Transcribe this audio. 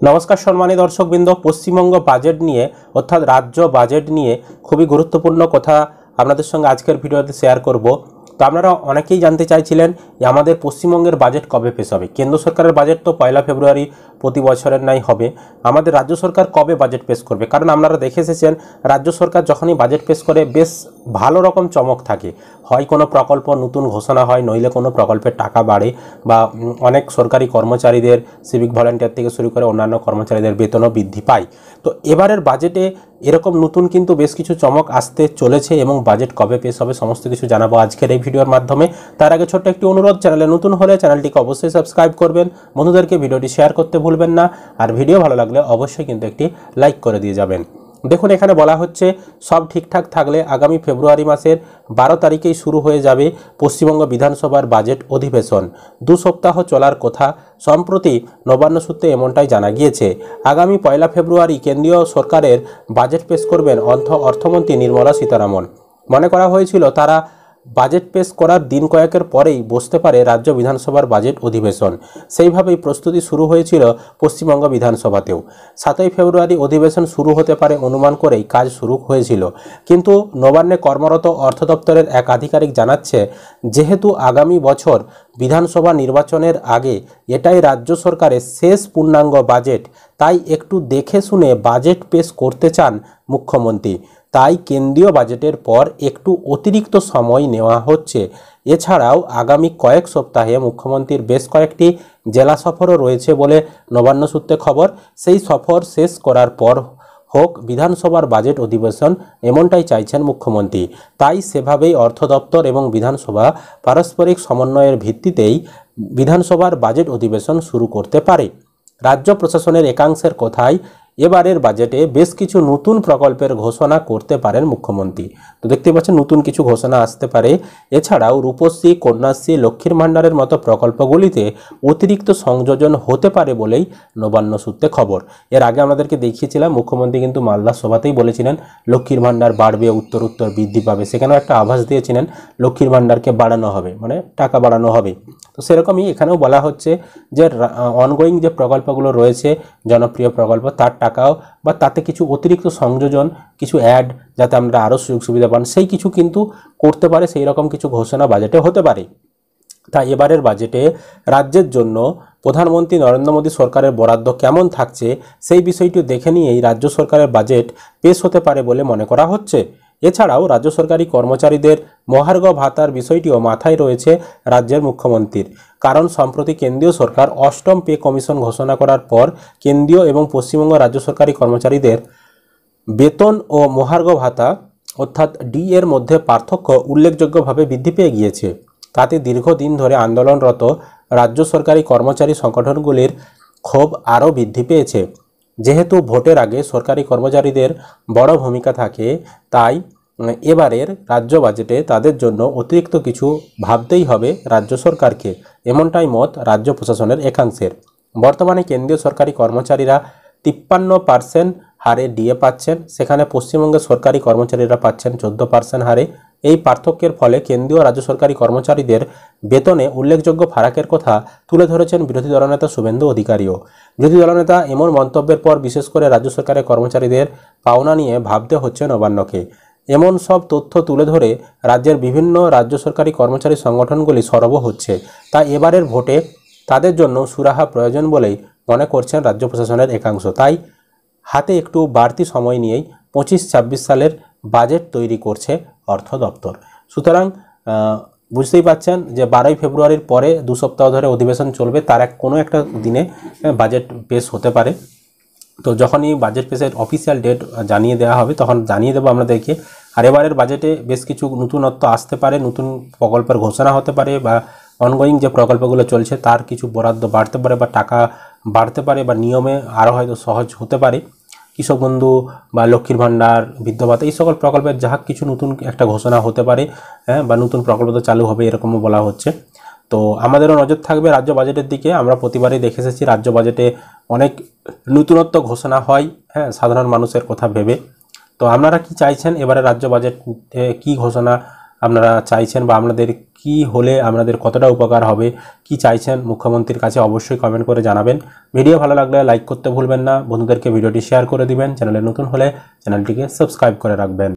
নমস্কার সম্মানিত দর্শকবৃন্দ, পশ্চিমবঙ্গ বাজেট নিয়ে অর্থাৎ রাজ্য বাজেট নিয়ে খুবই গুরুত্বপূর্ণ কথা আপনাদের সঙ্গে আজকের ভিডিওতে শেয়ার করব। তো আপনারা অনেকেই জানতে চাইছিলেন যে আমাদের পশ্চিমবঙ্গের বাজেট কবে পেশ হবে। কেন্দ্র সরকারের বাজেট তো 1 ফেব্রুয়ারি প্রতি বছরের নাই হবে। আমাদের রাজ্য সরকার কবে বাজেট পেশ করবে? কারণ আপনারা দেখে এসেছেন রাজ্য সরকার যখনই বাজেট পেশ করে বেশ ভালো রকম চমক থাকে। হয় কোনো প্রকল্প নতুন ঘোষণা হয়, নইলে কোনো প্রকল্পের টাকা বাড়ে, বা অনেক সরকারি কর্মচারীদের সিভিক ভলান্টিয়ার থেকে শুরু করে অন্যান্য কর্মচারীদের বেতনও বৃদ্ধি পায়। তো এবারের বাজেটে এরকম নতুন কিন্তু বেশ কিছু চমক আসতে চলেছে এবং বাজেট কবে পেশ হবে সমস্ত কিছু জানাবো আজকের এই ভিডিওর মাধ্যমে। তার আগে ছোট্ট একটি অনুরোধ, চ্যানেলে নতুন হলে চ্যানেলটিকে অবশ্যই সাবস্ক্রাইব করবেন, বন্ধুদেরকে ভিডিওটি শেয়ার করতে ভুলবেন না, আর ভিডিও ভালো লাগলে অবশ্যই কিন্তু একটি লাইক করে দিয়ে যাবেন। দেখুন, এখানে বলা হচ্ছে সব ঠিকঠাক থাকলে আগামী ফেব্রুয়ারি মাসের 12 তারিখেই শুরু হয়ে যাবে পশ্চিমবঙ্গ বিধানসভার বাজেট অধিবেশন। 2 সপ্তাহ চলার কথা। সম্প্রতি নবান্ন সূত্রে এমনটাই জানা গিয়েছে। আগামী 1 ফেব্রুয়ারি কেন্দ্রীয় সরকারের বাজেট পেশ করবেন অর্থমন্ত্রী নির্মলা সীতারামন। মনে করা হয়েছিল তারা বাজেট পেশ করার দিন কয়েকের পরেই বসতে পারে রাজ্য বিধানসভার বাজেট অধিবেশন। সেইভাবেই প্রস্তুতি শুরু হয়েছিল পশ্চিমবঙ্গ বিধানসভাতেও। 7 ফেব্রুয়ারি অধিবেশন শুরু হতে পারে অনুমান করেই কাজ শুরু হয়েছিল। কিন্তু নবান্নে কর্মরত অর্থ দপ্তরের এক আধিকারিক জানাচ্ছে, যেহেতু আগামী বছর বিধানসভা নির্বাচনের আগে এটাই রাজ্য সরকারের শেষ পূর্ণাঙ্গ বাজেট, তাই একটু দেখে শুনে বাজেট পেশ করতে চান মুখ্যমন্ত্রী। তাই কেন্দ্রীয় বাজেটের পর একটু অতিরিক্ত সময় নেওয়া হচ্ছে। এছাড়াও আগামী কয়েক সপ্তাহে মুখ্যমন্ত্রীর বেশ কয়েকটি জেলা সফরও রয়েছে বলে নবান্ন সূত্রে খবর। সেই সফর শেষ করার পর হোক বিধানসভার বাজেট অধিবেশন, এমনটাই চাইছেন মুখ্যমন্ত্রী। তাই সেভাবেই অর্থ দপ্তর এবং বিধানসভা পারস্পরিক সমন্বয়ের ভিত্তিতেই বিধানসভার বাজেট অধিবেশন শুরু করতে পারে। রাজ্য প্রশাসনের একাংশের কথায় এবারের বাজেটে বেশ কিছু নতুন প্রকল্পের ঘোষণা করতে পারেন মুখ্যমন্ত্রী। তো দেখতে পাচ্ছেন নতুন কিছু ঘোষণা আসতে পারে। এছাড়াও রূপশ্রী, কন্যাশ্রী, লক্ষ্মীর ভাণ্ডারের মতো প্রকল্পগুলিতে অতিরিক্ত সংযোজন হতে পারে বলেই নবান্ন সূত্রে খবর। এর আগে আমাদেরকে দেখিয়েছিলাম মুখ্যমন্ত্রী কিন্তু মালদা সভাতেই বলেছিলেন লক্ষ্মীর ভাণ্ডার বাড়বে, উত্তর বৃদ্ধি পাবে। সেখানেও একটা আভাস দিয়েছিলেন লক্ষ্মীর ভাণ্ডারকে বাড়ানো হবে, মানে টাকা বাড়ানো হবে। তো সেরকমই এখানেও বলা হচ্ছে যে অনগোয়িং যে প্রকল্পগুলো রয়েছে জনপ্রিয় প্রকল্প, তার টাকাও বা তাতে কিছু অতিরিক্ত সংযোজন, কিছু অ্যাড যাতে আমরা আরও সুযোগ সুবিধা পান, সেই কিছু কিন্তু করতে পারে। সেই রকম কিছু ঘোষণা বাজেটে হতে পারে। তাই এবারের বাজেটে রাজ্যের জন্য প্রধানমন্ত্রী নরেন্দ্র মোদী সরকারের বরাদ্দ কেমন থাকছে সেই বিষয়টি দেখে নিয়েই রাজ্য সরকারের বাজেট পেশ হতে পারে বলে মনে করা হচ্ছে। এছাড়াও রাজ্য সরকারি কর্মচারীদের মহার্ঘ ভাতার বিষয়টিও মাথায় রয়েছে রাজ্যের মুখ্যমন্ত্রীর। কারণ সম্প্রতি কেন্দ্রীয় সরকার 8ম পে কমিশন ঘোষণা করার পর কেন্দ্রীয় এবং পশ্চিমবঙ্গ রাজ্য সরকারি কর্মচারীদের বেতন ও মহার্ঘ ভাতা অর্থাৎ ডি এর মধ্যে পার্থক্য উল্লেখযোগ্যভাবে বৃদ্ধি পেয়ে গিয়েছে। তাতে দীর্ঘদিন ধরে আন্দোলনরত রাজ্য সরকারি কর্মচারী সংগঠনগুলির ক্ষোভ আরও বৃদ্ধি পেয়েছে। যেহেতু ভোটের আগে সরকারি কর্মচারীদের বড় ভূমিকা থাকে, তাই এবারের রাজ্য বাজেটে তাদের জন্য অতিরিক্ত কিছু ভাবতেই হবে রাজ্য সরকারকে, এমনটাই মত রাজ্য প্রশাসনের একাংশের। বর্তমানে কেন্দ্রীয় সরকারি কর্মচারীরা 53% হারে ডিএ পাচ্ছেন, সেখানে পশ্চিমবঙ্গের সরকারি কর্মচারীরা পাচ্ছেন 14% হারে। এই পার্থক্যের ফলে কেন্দ্রীয় রাজ্য সরকারি কর্মচারীদের বেতনে উল্লেখযোগ্য ফারাকের কথা তুলে ধরেছেন বিরোধী দলনেতা শুভেন্দু অধিকারীও। বিরোধী দলনেতা এমন মন্তব্যের পর বিশেষ করে রাজ্য সরকারের কর্মচারীদের পাওনা নিয়ে ভাবতে হচ্ছে নবান্নকে। এমন সব তথ্য তুলে ধরে রাজ্যের বিভিন্ন রাজ্য সরকারি কর্মচারী সংগঠনগুলি সরব হচ্ছে। তাই এবারের ভোটে তাদের জন্য সুরাহা প্রয়োজন বলেই মনে করছেন রাজ্য প্রশাসনের একাংশ। তাই হাতে একটু বাড়তি সময় নিয়েই 25-26 সালের বাজেট তৈরি করছে অর্থ দপ্তর। সুতরাং বুঝতেই পাচ্ছেন যে 12 ফেব্রুয়ারির পরে 2 সপ্তাহ ধরে অধিবেশন চলবে, তার কোনো একটা দিনে বাজেট পেশ হতে পারে। তো যখনই বাজেট পেশের অফিসিয়াল ডেট জানিয়ে দেওয়া হবে তখন জানিয়ে দেবো আপনাদেরকে। আর এবারের বাজেটে বেশ কিছু নতুনত্ব আসতে পারে, নতুন প্রকল্পের ঘোষণা হতে পারে, বা অনগোয়িং যে প্রকল্পগুলো চলছে তার কিছু বরাদ্দ বাড়তে পারে বা টাকা বাড়তে পারে, বা নিয়মে আরও হয়তো সহজ হতে পারে। কৃষক বন্ধু বা লক্ষ্মীর ভাণ্ডার, বৃদ্ধ ভাতা, এই সকল প্রকল্পের যাহা কিছু নতুন একটা ঘোষণা হতে পারে, বা নতুন প্রকল্প তো চালু হবে এরকমও বলা হচ্ছে। তো আমাদেরও নজর থাকবে রাজ্য বাজেটের দিকে। আমরা প্রতিবারই দেখে এসেছি রাজ্য বাজেটে অনেক নতুনত্ব ঘোষণা হয়, সাধারণ মানুষের কথা ভেবে। তো আপনারা কি চাইছেন এবারে রাজ্য বাজেটে কি ঘোষণা আপনারা চাইছেন বা আপনাদের কি হলে আপনাদের কতটা উপকার হবে, কি চাইছেন মুখ্যমন্ত্রীর কাছে অবশ্যই কমেন্ট করে জানাবেন। ভিডিও ভালো লাগলে লাইক করতে ভুলবেন না, বন্ধুদেরকে ভিডিওটি শেয়ার করে দিবেন। চ্যানেলে নতুন হলে চ্যানেলটিকে সাবস্ক্রাইব করে রাখবেন।